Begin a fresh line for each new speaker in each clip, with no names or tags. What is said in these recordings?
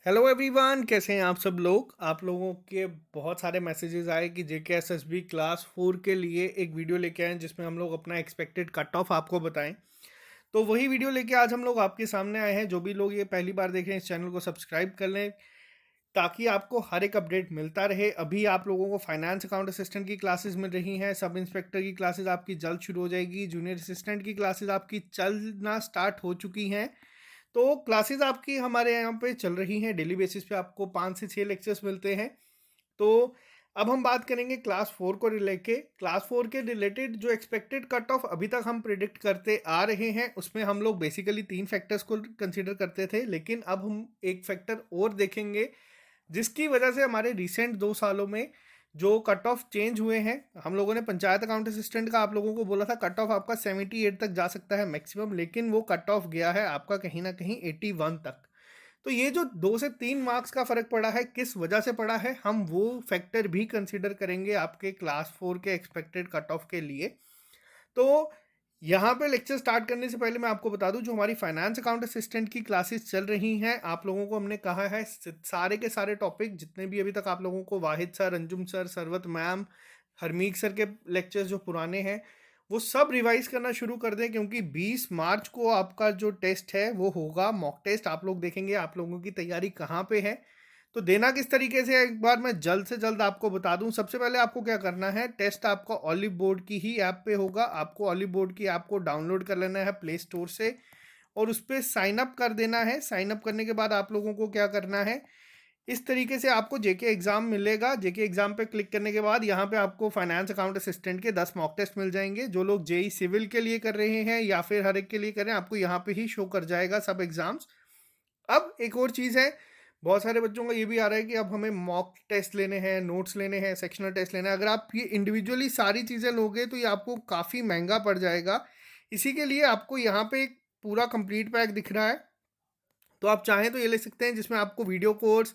Hello everyone, कैसे हैं आप सब लोग। आप लोगों के बहुत सारे मैसेजेस आए कि जेकेएसएसबी क्लास 4 के लिए एक वीडियो लेके आए जिसमें हम लोग अपना एक्सपेक्टेड कट ऑफ आपको बताएं। तो वही वीडियो लेके आज हम लोग आपके सामने आए हैं। जो भी लोग ये पहली बार देख रहे हैं, इस चैनल को सब्सक्राइब कर लें ताकि आपको हर एक अपडेट मिलता रहे। अभी आप लोगों को फाइनेंस अकाउंट असिस्टेंट की क्लासेस मिल रही हैं, सब इंस्पेक्टर की क्लासेस आपकी जल्द शुरू हो जाएगी, जूनियर असिस्टेंट की क्लासेस आपकी चलना स्टार्ट हो चुकी हैं। तो क्लासेस आपकी हमारे यहाँ पे चल रही हैं, डेली बेसिस पे आपको 5 से 6 लेक्चर्स मिलते हैं। तो अब हम बात करेंगे क्लास 4 को लेके। क्लास 4 के रिलेटेड जो एक्सपेक्टेड कट ऑफ अभी तक हम प्रिडिक्ट करते आ रहे हैं, उसमें हम लोग बेसिकली 3 फैक्टर्स को कंसीडर करते थे, लेकिन अब हम एक फैक्टर और देखेंगे जिसकी वजह से हमारे रिसेंट 2 सालों में जो कट ऑफ चेंज हुए हैं। हम लोगों ने पंचायत अकाउंट असिस्टेंट का आप लोगों को बोला था कट ऑफ आपका 78 तक जा सकता है मैक्सिमम, लेकिन वो कट ऑफ गया है आपका कहीं ना कहीं 81 तक। तो ये जो 2 से 3 मार्क्स का फर्क पड़ा है, किस वजह से पड़ा है, हम वो फैक्टर भी कंसिडर करेंगे आपके क्लास 4 के एक्सपेक्टेड कट ऑफ के लिए। तो यहाँ पे लेक्चर स्टार्ट करने से पहले मैं आपको बता दूं, जो हमारी फाइनेंस अकाउंट असिस्टेंट की क्लासेस चल रही हैं, आप लोगों को हमने कहा है सारे के सारे टॉपिक जितने भी अभी तक आप लोगों को Wahid sir, Anjum sir, Sarwat ma'am, Harmeek sir के लेक्चर्स जो पुराने हैं वो सब रिवाइज करना शुरू कर दें, क्योंकि 20 मार्च को आपका जो टेस्ट है वो होगा मॉक टेस्ट। आप लोग देखेंगे आप लोगों की तैयारी कहाँ पे है, तो देना किस तरीके से एक बार मैं जल्द से जल्द आपको बता दूं। सबसे पहले आपको क्या करना है, टेस्ट आपका ऑलिव बोर्ड की ही ऐप पे होगा। आपको ऑलिव बोर्ड की ऐप को डाउनलोड कर लेना है प्ले स्टोर से और उस पर साइन अप कर देना है। साइन अप करने के बाद आप लोगों को क्या करना है, इस तरीके से आपको जेके एग्जाम मिलेगा। जेके एग्जाम पे क्लिक करने के बाद यहाँ पे आपको फाइनेंस अकाउंट असिस्टेंट के 10 मॉक टेस्ट मिल जाएंगे। जो लोग जेई सिविल के लिए कर रहे हैं या फिर हर एक के लिए कर रहे हैं, आपको यहाँ पे ही शो कर जाएगा सब एग्जाम्स। अब एक और चीज़ है, बहुत सारे बच्चों का ये भी आ रहा है कि अब हमें मॉक टेस्ट लेने हैं, नोट्स लेने हैं, सेक्शनल टेस्ट लेना है। अगर आप ये इंडिविजुअली सारी चीज़ें लोगे तो ये आपको काफ़ी महंगा पड़ जाएगा। इसी के लिए आपको यहाँ पे एक पूरा कंप्लीट पैक दिख रहा है, तो आप चाहें तो ये ले सकते हैं, जिसमें आपको वीडियो कोर्स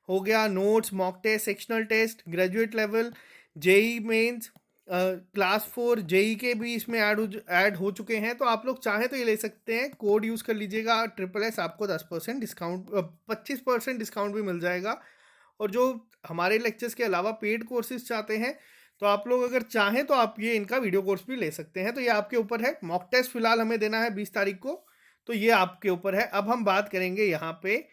हो गया, notes, mock test, sectional test, graduate level, JE mains, class 4 JE के भी इसमें ऐड हो चुके हैं। तो आप लोग चाहें तो ये ले सकते हैं। कोड यूज़ कर लीजिएगा SSS, आपको 10% डिस्काउंट, 25% डिस्काउंट भी मिल जाएगा। और जो हमारे लेक्चर्स के अलावा पेड कोर्सेज चाहते हैं, तो आप लोग अगर चाहें तो आप ये इनका वीडियो कोर्स भी ले सकते हैं। तो ये आपके ऊपर है। मॉक टेस्ट फिलहाल हमें देना है 20 तारीख को, तो ये आपके ऊपर है। अब हम बात करेंगे यहाँ पे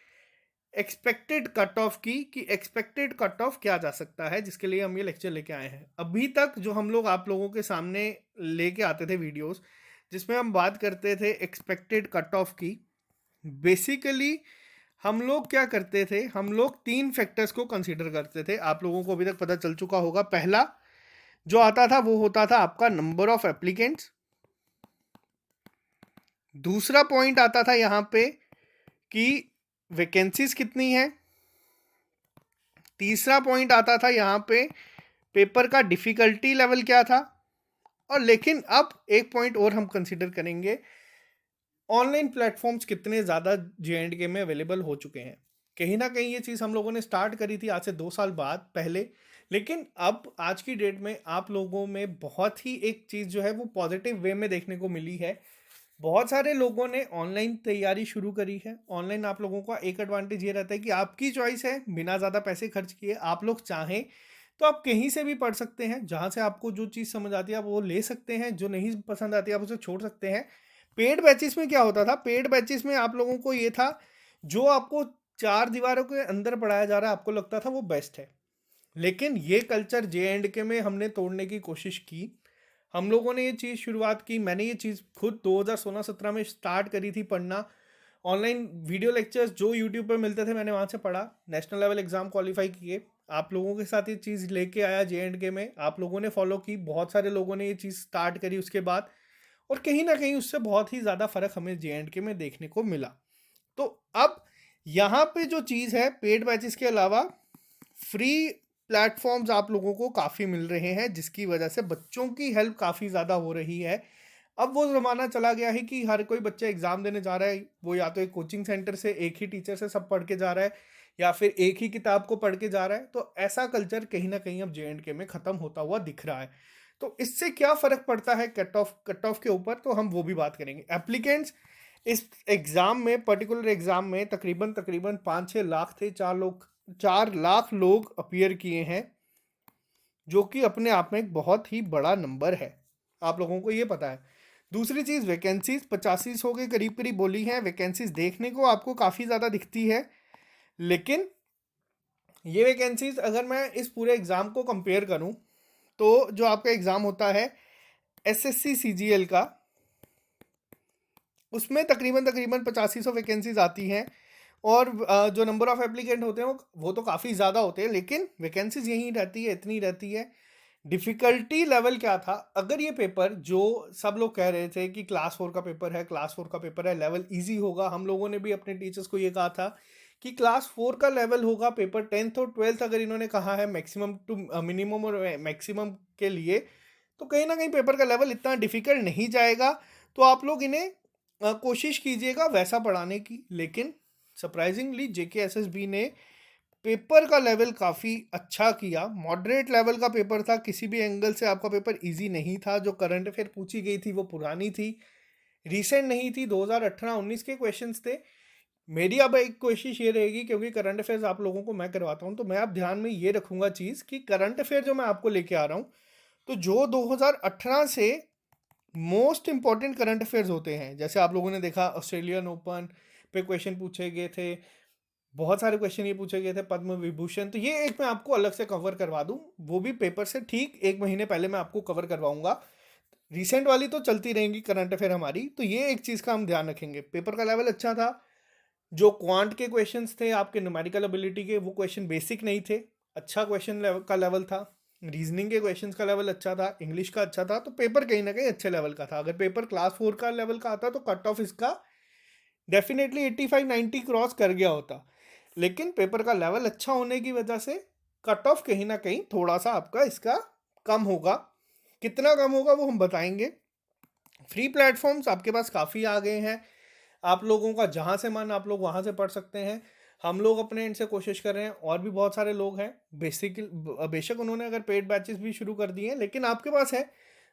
एक्सपेक्टेड कट ऑफ की, कि एक्सपेक्टेड कट ऑफ क्या जा सकता है, जिसके लिए हम ये लेक्चर लेके आए हैं। अभी तक जो हम लोग आप लोगों के सामने लेके आते थे वीडियोस, जिसमें हम बात करते थे एक्सपेक्टेड कट ऑफ की, बेसिकली हम लोग क्या करते थे, हम लोग 3 फैक्टर्स को कंसीडर करते थे। आप लोगों को अभी तक पता चल चुका होगा। पहला जो आता था वो होता था आपका नंबर ऑफ एप्लीकेंट्स। दूसरा पॉइंट आता था यहाँ पे कि वैकेंसीज कितनी है। तीसरा पॉइंट आता था यहाँ पे पेपर का डिफ़िकल्टी लेवल क्या था। और लेकिन अब एक पॉइंट और हम कंसीडर करेंगे, ऑनलाइन प्लेटफॉर्म्स कितने ज़्यादा JNK में अवेलेबल हो चुके हैं। कहीं ना कहीं ये चीज़ हम लोगों ने स्टार्ट करी थी आज से 2 साल बाद पहले, लेकिन अब आज की डेट में आप लोगों में बहुत ही एक चीज़ जो है वो पॉजिटिव वे में देखने को मिली है। बहुत सारे लोगों ने ऑनलाइन तैयारी शुरू करी है। ऑनलाइन आप लोगों का एक एडवांटेज ये रहता है कि आपकी चॉइस है, बिना ज़्यादा पैसे खर्च किए आप लोग चाहें तो आप कहीं से भी पढ़ सकते हैं। जहाँ से आपको जो चीज़ समझ आती है आप वो ले सकते हैं, जो नहीं पसंद आती है आप उसे छोड़ सकते हैं। पेड बैचेस में क्या होता था, पेड बैचेस में आप लोगों को ये था, जो आपको 4 दीवारों के अंदर पढ़ाया जा रहा है आपको लगता था वो बेस्ट है। लेकिन ये कल्चर JNK में हमने तोड़ने की कोशिश की। हम लोगों ने ये चीज़ शुरुआत की, मैंने ये चीज़ खुद 2016-17 में स्टार्ट करी थी पढ़ना। ऑनलाइन वीडियो लेक्चर्स जो यूट्यूब पर मिलते थे मैंने वहाँ से पढ़ा, नेशनल लेवल एग्ज़ाम क्वालिफाई किए। आप लोगों के साथ ये चीज़ लेके आया JNK में, आप लोगों ने फॉलो की, बहुत सारे लोगों ने ये चीज़ स्टार्ट करी उसके बाद, और कहीं ना कहीं उससे बहुत ही ज़्यादा फ़र्क हमें JNK में देखने को मिला। तो अब यहाँ पे जो चीज़ है, पेड बैचेस के अलावा फ्री प्लेटफॉर्म्स आप लोगों को काफ़ी मिल रहे हैं, जिसकी वजह से बच्चों की हेल्प काफ़ी ज़्यादा हो रही है। अब वो ज़माना चला गया है कि हर कोई बच्चा एग्ज़ाम देने जा रहा है, वो या तो एक कोचिंग सेंटर से एक ही टीचर से सब पढ़ के जा रहा है, या फिर एक ही किताब को पढ़ के जा रहा है। तो ऐसा कल्चर कहीं ना कहीं अब JNK में ख़त्म होता हुआ दिख रहा है। तो इससे क्या फ़र्क पड़ता है कट ऑफ के ऊपर, तो हम वो भी बात करेंगे। इस एग्ज़ाम में, पर्टिकुलर एग्ज़ाम में तकरीबन 5-6 लाख थे, 4 लाख लोग अपीयर किए हैं, जो कि अपने आप में एक बहुत ही बड़ा नंबर है। आप लोगों को ये पता है। दूसरी चीज़, वैकेंसीज 8500 के करीब करीब बोली हैं। वैकेंसीज देखने को आपको काफ़ी ज़्यादा दिखती है, लेकिन ये वैकेंसीज अगर मैं इस पूरे एग्ज़ाम को कंपेयर करूं, तो जो आपका एग्ज़ाम होता है एसएससी सीजीएल का, उसमें तकरीबन 8500 वैकेंसीज आती हैं। और जो नंबर ऑफ एप्लीकेंट होते हैं वो तो काफ़ी ज़्यादा होते हैं, लेकिन वैकेंसीज यही रहती है, इतनी रहती है। डिफ़िकल्टी लेवल क्या था, अगर ये पेपर जो सब लोग कह रहे थे कि क्लास 4 का पेपर है, क्लास 4 का पेपर है, लेवल इजी होगा, हम लोगों ने भी अपने टीचर्स को ये कहा था कि क्लास 4 का लेवल होगा पेपर। 10th और 12th अगर इन्होंने कहा है मैक्सिमम टू मिनिमम और मैक्सिमम के लिए, तो कहीं ना कहीं पेपर का लेवल इतना डिफ़िकल्ट नहीं जाएगा। तो आप लोग इन्हें कोशिश कीजिएगा वैसा पढ़ाने की। लेकिन सरप्राइजिंगली जेकेएसएसबी ने पेपर का लेवल काफ़ी अच्छा किया। मॉडरेट लेवल का पेपर था, किसी भी एंगल से आपका पेपर इजी नहीं था। जो करंट अफेयर पूछी गई थी वो पुरानी थी, रीसेंट नहीं थी, 2018-19 के क्वेश्चंस थे। मेरी अब एक कोशिश ये रहेगी, क्योंकि करंट अफेयर्स आप लोगों को मैं करवाता हूँ, तो मैं अब ध्यान में ये रखूँगा चीज़ कि करंट अफेयर जो मैं आपको लेके आ रहा हूँ, तो जो 2018 से मोस्ट इंपॉर्टेंट करंट अफेयर्स होते हैं, जैसे आप लोगों ने देखा ऑस्ट्रेलियन ओपन पे क्वेश्चन पूछे गए थे, बहुत सारे क्वेश्चन ये पूछे गए थे, पद्म विभूषण, तो ये एक मैं आपको अलग से कवर करवा दूं, वो भी पेपर से ठीक 1 महीने पहले मैं आपको कवर करवाऊंगा। रिसेंट वाली तो चलती रहेंगी करंट अफेयर हमारी, तो ये एक चीज़ का हम ध्यान रखेंगे। पेपर का लेवल अच्छा था। जो क्वांट के क्वेश्चंस थे आपके न्यूमेरिकल एबिलिटी के, वो क्वेश्चन बेसिक नहीं थे, अच्छा क्वेश्चन का लेवल था। रीजनिंग के क्वेश्चंस का लेवल अच्छा था, इंग्लिश का अच्छा था, तो पेपर कहीं ना कहीं अच्छे लेवल का था। अगर पेपर क्लास 4 का लेवल का आता तो कट ऑफ इसका डेफिनेटली 85-90 क्रॉस कर गया होता। लेकिन पेपर का लेवल अच्छा होने की वजह से कट ऑफ कहीं ना कहीं थोड़ा सा आपका इसका कम होगा। कितना कम होगा वो हम बताएंगे। फ्री प्लेटफॉर्म्स आपके पास काफ़ी आ गए हैं, आप लोगों का जहाँ से मन आप लोग वहाँ से पढ़ सकते हैं। हम लोग अपने एंड से कोशिश कर रहे हैं, और भी बहुत सारे लोग हैं। बेशक उन्होंने अगर पेड बैचेस भी शुरू कर दिए हैं, लेकिन आपके पास है।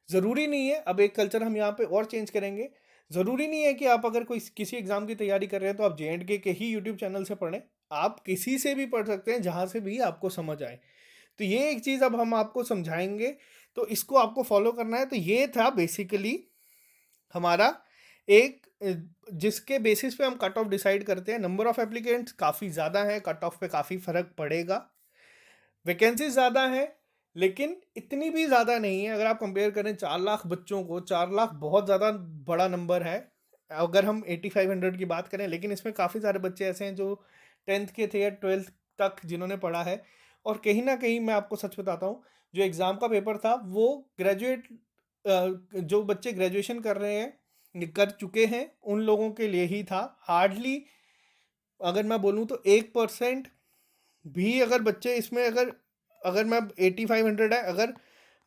ज़रूरी नहीं है, अब एक कल्चर हम यहाँ पे और चेंज करेंगे। ज़रूरी नहीं है कि आप अगर कोई किसी एग्ज़ाम की तैयारी कर रहे हैं तो आप JNK के ही यूट्यूब चैनल से पढ़ें। आप किसी से भी पढ़ सकते हैं, जहाँ से भी आपको समझ आए। तो ये एक चीज़ अब हम आपको समझाएंगे, तो इसको आपको फॉलो करना है। तो ये था बेसिकली हमारा एक जिसके बेसिस पे हम कट ऑफ डिसाइड करते हैं। नंबर ऑफ एप्लीकेंट्स काफ़ी ज़्यादा है, कट ऑफ पे काफ़ी फ़र्क पड़ेगा। वैकेंसी ज़्यादा है, लेकिन इतनी भी ज़्यादा नहीं है। अगर आप कंपेयर करें 4 लाख बच्चों को, 4 लाख बहुत ज़्यादा बड़ा नंबर है अगर हम 8500 की बात करें। लेकिन इसमें काफ़ी सारे बच्चे ऐसे हैं जो 10th के थे या 12th तक जिन्होंने पढ़ा है। और कहीं ना कहीं मैं आपको सच बताता हूँ, जो एग्ज़ाम का पेपर था वो ग्रेजुएट, जो बच्चे ग्रेजुएशन कर रहे हैं, कर चुके हैं, उन लोगों के लिए ही था। हार्डली अगर मैं बोलूँ तो 1% भी अगर बच्चे इसमें, अगर अगर मैं 8500 है, अगर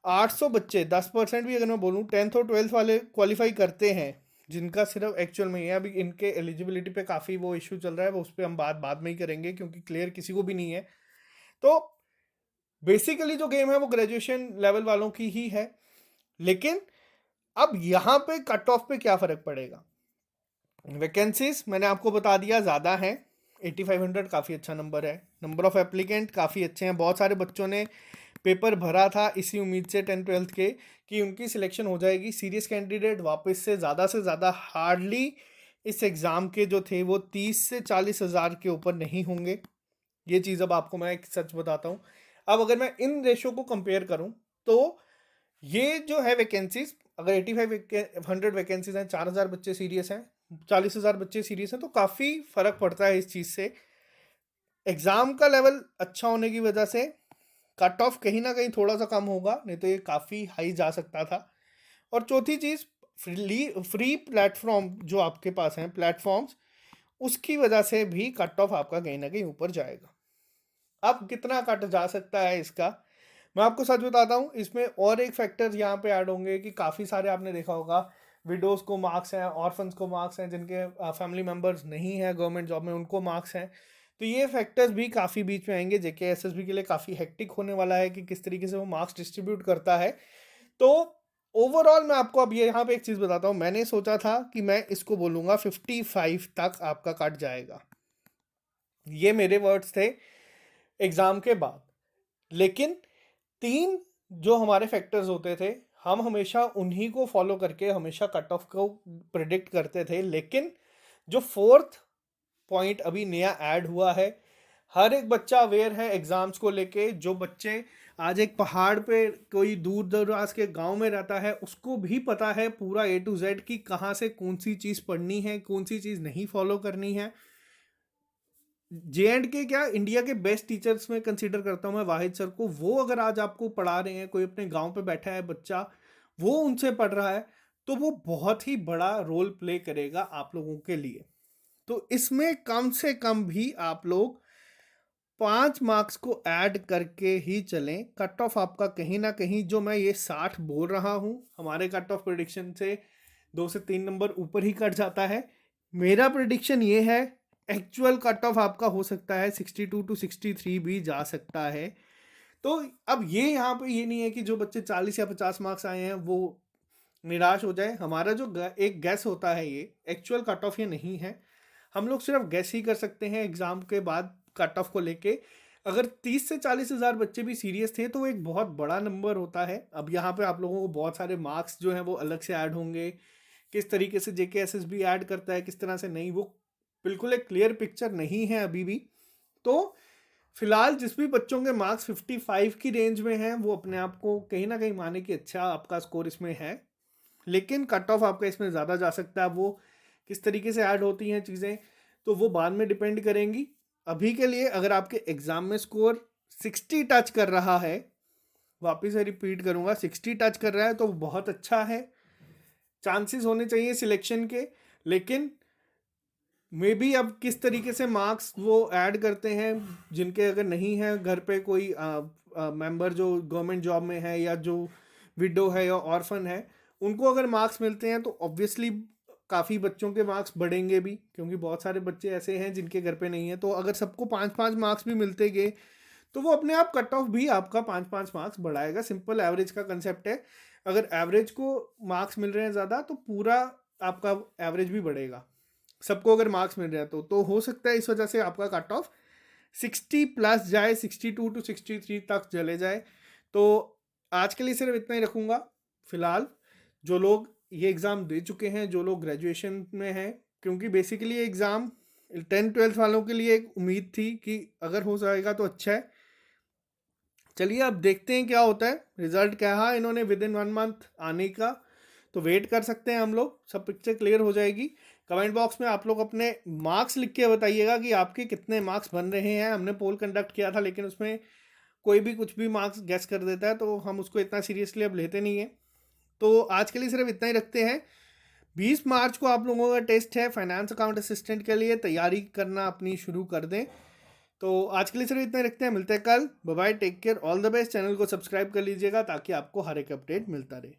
800 बच्चे 10% भी अगर मैं बोलूँ 10th और 12th वाले क्वालिफाई करते हैं, जिनका सिर्फ एक्चुअल में है, अभी इनके एलिजिबिलिटी पे काफ़ी वो इशू चल रहा है, वो उस पर हम बात बाद में ही करेंगे, क्योंकि क्लियर किसी को भी नहीं है। तो बेसिकली जो गेम है वो ग्रेजुएशन लेवल वालों की ही है। लेकिन अब यहाँ पे कट ऑफ पे क्या फ़र्क पड़ेगा। वैकेंसीज मैंने आपको बता दिया ज़्यादा है, 8500 काफ़ी अच्छा नंबर है। नंबर ऑफ़ एप्लीकेंट काफ़ी अच्छे हैं, बहुत सारे बच्चों ने पेपर भरा था इसी उम्मीद से 10th-12th के कि उनकी सिलेक्शन हो जाएगी। सीरियस कैंडिडेट वापस से ज़्यादा हार्डली इस एग्ज़ाम के जो थे वो 30 से 40 हज़ार के ऊपर नहीं होंगे। ये चीज़ अब आपको मैं एक सच बताता हूँ। अब अगर मैं इन रेशो को कंपेयर करूँ, तो ये जो है वैकेंसीज, अगर 8500 वैकेंसीज हैं, 4000 बच्चे सीरियस हैं, 40,000 बच्चे सीरियस हैं, तो काफ़ी फ़र्क पड़ता है इस चीज़ से। एग्ज़ाम का लेवल अच्छा होने की वजह से कट ऑफ कहीं ना कहीं थोड़ा सा कम होगा, नहीं तो ये काफ़ी हाई जा सकता था। और चौथी चीज़, फ्री प्लेटफॉर्म जो आपके पास हैं प्लेटफॉर्म्स, उसकी वजह से भी कट ऑफ आपका कहीं ना कहीं ऊपर जाएगा। अब कितना कट जा सकता है इसका, मैं आपको सच बताता हूँ। इसमें और एक फैक्टर यहाँ पे ऐड होंगे कि काफ़ी सारे आपने देखा होगा विडोज़ को मार्क्स हैं, ऑर्फन्स को मार्क्स हैं, जिनके फैमिली मेम्बर्स नहीं हैं गवर्नमेंट जॉब में, उनको मार्क्स हैं। तो ये फैक्टर्स भी काफ़ी बीच में आएंगे। जेकेएसएसबी के लिए काफ़ी हेक्टिक होने वाला है कि किस तरीके से वो मार्क्स डिस्ट्रीब्यूट करता है। तो ओवरऑल मैं आपको अब ये यहाँ पे एक चीज़ बताता हूँ, मैंने सोचा था कि मैं इसको बोलूँगा 55 तक आपका कट जाएगा, ये मेरे वर्ड्स थे एग्ज़ाम के बाद। लेकिन 3 जो हमारे फैक्टर्स होते थे, हम हमेशा उन्हीं को फॉलो करके हमेशा कट ऑफ को प्रिडिक्ट करते थे। लेकिन जो 4th पॉइंट अभी नया ऐड हुआ है, हर एक बच्चा अवेयर है एग्ज़ाम्स को लेके। जो बच्चे आज एक पहाड़ पे कोई दूर दराज के गांव में रहता है, उसको भी पता है पूरा A to Z कि कहाँ से कौन सी चीज़ पढ़नी है, कौन सी चीज़ नहीं फॉलो करनी है। J&K क्या इंडिया के बेस्ट टीचर्स में कंसीडर करता हूँ मैं वाहिद सर को। वो अगर आज आपको पढ़ा रहे हैं, कोई अपने गांव पे बैठा है बच्चा, वो उनसे पढ़ रहा है, तो वो बहुत ही बड़ा रोल प्ले करेगा आप लोगों के लिए। तो इसमें कम से कम भी आप लोग 5 मार्क्स को ऐड करके ही चलें। कट ऑफ आपका कहीं ना कहीं, जो मैं ये 60 बोल रहा हूँ, हमारे कट ऑफ प्रिडिक्शन से 2 से 3 नंबर ऊपर ही कट जाता है। मेरा प्रिडिक्शन ये है, एक्चुअल कट ऑफ आपका हो सकता है 62 टू 63 भी जा सकता है। तो अब ये यहाँ पे ये नहीं है कि जो बच्चे 40 या 50 मार्क्स आए हैं वो निराश हो जाए। हमारा जो एक गैस होता है, ये एक्चुअल कट ऑफ ये नहीं है। हम लोग सिर्फ गैस ही कर सकते हैं एग्ज़ाम के बाद कट ऑफ को लेके। अगर 30 से 40 हज़ार बच्चे भी सीरियस थे तो वो एक बहुत बड़ा नंबर होता है। अब यहाँ पे आप लोगों को बहुत सारे मार्क्स जो हैं वो अलग से ऐड होंगे, किस तरीके से JKSSB ऐड करता है, किस तरह से नहीं, वो बिल्कुल एक क्लियर पिक्चर नहीं है अभी भी। तो फिलहाल जिस भी बच्चों के मार्क्स 55 की रेंज में हैं, वो अपने आप को कहीं ना कहीं माने कि अच्छा आपका स्कोर इसमें है। लेकिन कट ऑफ आपका इसमें ज़्यादा जा सकता है। वो किस तरीके से ऐड होती हैं चीज़ें, तो वो बाद में डिपेंड करेंगी। अभी के लिए अगर आपके एग्ज़ाम में स्कोर 60 टच कर रहा है, वापस से रिपीट करूँगा, 60 टच कर रहा है तो बहुत अच्छा है। चांसेस होने चाहिए सिलेक्शन के। लेकिन मे बी अब किस तरीके से मार्क्स वो ऐड करते हैं, जिनके अगर नहीं है घर पे कोई मेंबर जो गवर्नमेंट जॉब में है, या जो विडो है या ऑर्फन है, उनको अगर मार्क्स मिलते हैं तो ऑब्वियसली काफ़ी बच्चों के मार्क्स बढ़ेंगे भी, क्योंकि बहुत सारे बच्चे ऐसे हैं जिनके घर पे नहीं है। तो अगर सबको 5-5 मार्क्स भी मिलते गए तो वो अपने आप कट ऑफ भी आपका 5-5 मार्क्स बढ़ाएगा। सिंपल एवरेज का कंसेप्ट है। अगर एवरेज को मार्क्स मिल रहे हैं ज़्यादा तो पूरा आपका एवरेज भी बढ़ेगा। सबको अगर मार्क्स मिल रहे हैं तो हो सकता है इस वजह से आपका कट ऑफ 60 प्लस जाए, 62 टू 63 तक चले जाए। तो आज के लिए सिर्फ इतना ही रखूँगा फिलहाल। जो लोग ये एग्ज़ाम दे चुके हैं, जो लोग ग्रेजुएशन में हैं, क्योंकि बेसिकली ये एग्ज़ाम 10th-12th वालों के लिए एक उम्मीद थी कि अगर हो जाएगा तो अच्छा है। चलिए अब देखते हैं क्या होता है। रिजल्ट कहा इन्होंने विद इन 1 मंथ आने का, तो वेट कर सकते हैं हम लोग, सब पिक्चर क्लियर हो जाएगी। कमेंट बॉक्स में आप लोग अपने मार्क्स लिख के बताइएगा कि आपके कितने मार्क्स बन रहे हैं। हमने पोल कंडक्ट किया था, लेकिन उसमें कोई भी कुछ भी मार्क्स गेस कर देता है, तो हम उसको इतना सीरियसली अब लेते नहीं हैं। तो आज के लिए सिर्फ इतना ही रखते हैं। 20 मार्च को आप लोगों का टेस्ट है फाइनेंस अकाउंट असिस्टेंट के लिए, तैयारी करना अपनी शुरू कर दें। तो आज के लिए सिर्फ इतना ही रखते हैं, मिलते हैं कल। Bye bye, take care, all the best. Channel को सब्सक्राइब कर लीजिएगा ताकि आपको हर एक अपडेट मिलता रहे।